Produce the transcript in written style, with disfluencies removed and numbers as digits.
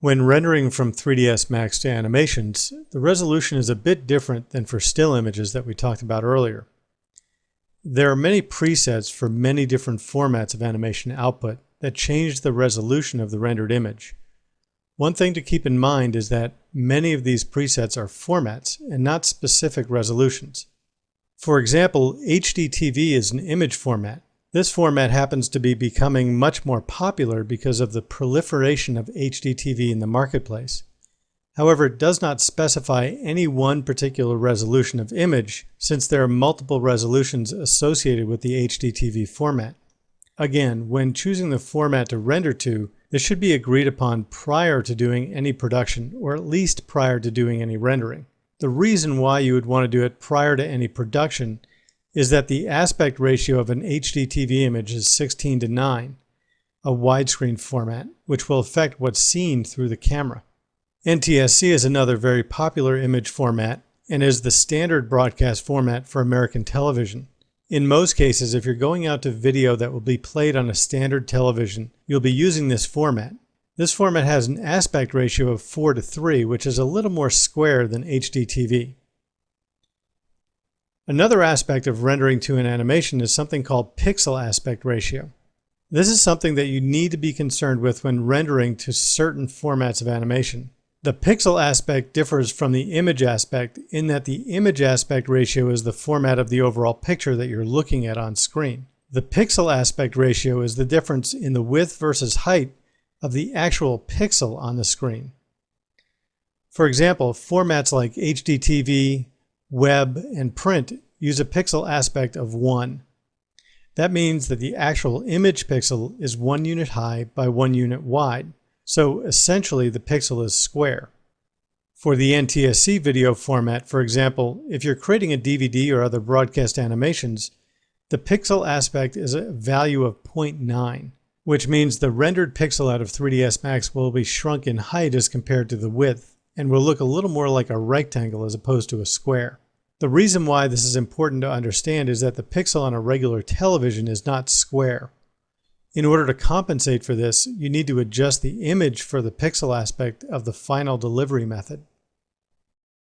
When rendering from 3ds Max to animations, the resolution is a bit different than for still images that we talked about earlier. There are many presets for many different formats of animation output that change the resolution of the rendered image. One thing to keep in mind is that many of these presets are formats and not specific resolutions. For example, HDTV is an image format. This format happens to be becoming much more popular because of the proliferation of HDTV in the marketplace. However, it does not specify any one particular resolution of image since there are multiple resolutions associated with the HDTV format. Again, when choosing the format to render to, this should be agreed upon prior to doing any production, or at least prior to doing any rendering. The reason why you would want to do it prior to any production is that the aspect ratio of an HDTV image is 16:9, a widescreen format, which will affect what's seen through the camera. NTSC is another very popular image format and is the standard broadcast format for American television. In most cases, if you're going out to video that will be played on a standard television, you'll be using this format. This format has an aspect ratio of 4:3, which is a little more square than HDTV. Another aspect of rendering to an animation is something called pixel aspect ratio. This is something that you need to be concerned with when rendering to certain formats of animation. The pixel aspect differs from the image aspect in that the image aspect ratio is the format of the overall picture that you're looking at on screen. The pixel aspect ratio is the difference in the width versus height of the actual pixel on the screen. For example, formats like HDTV, web, and print use a pixel aspect of 1. That means that the actual image pixel is 1 unit high by 1 unit wide, so essentially the pixel is square. For the NTSC video format, for example, if you're creating a DVD or other broadcast animations, the pixel aspect is a value of 0.9, which means the rendered pixel out of 3ds Max will be shrunk in height as compared to the width, and will look a little more like a rectangle as opposed to a square. The reason why this is important to understand is that the pixel on a regular television is not square. In order to compensate for this, you need to adjust the image for the pixel aspect of the final delivery method.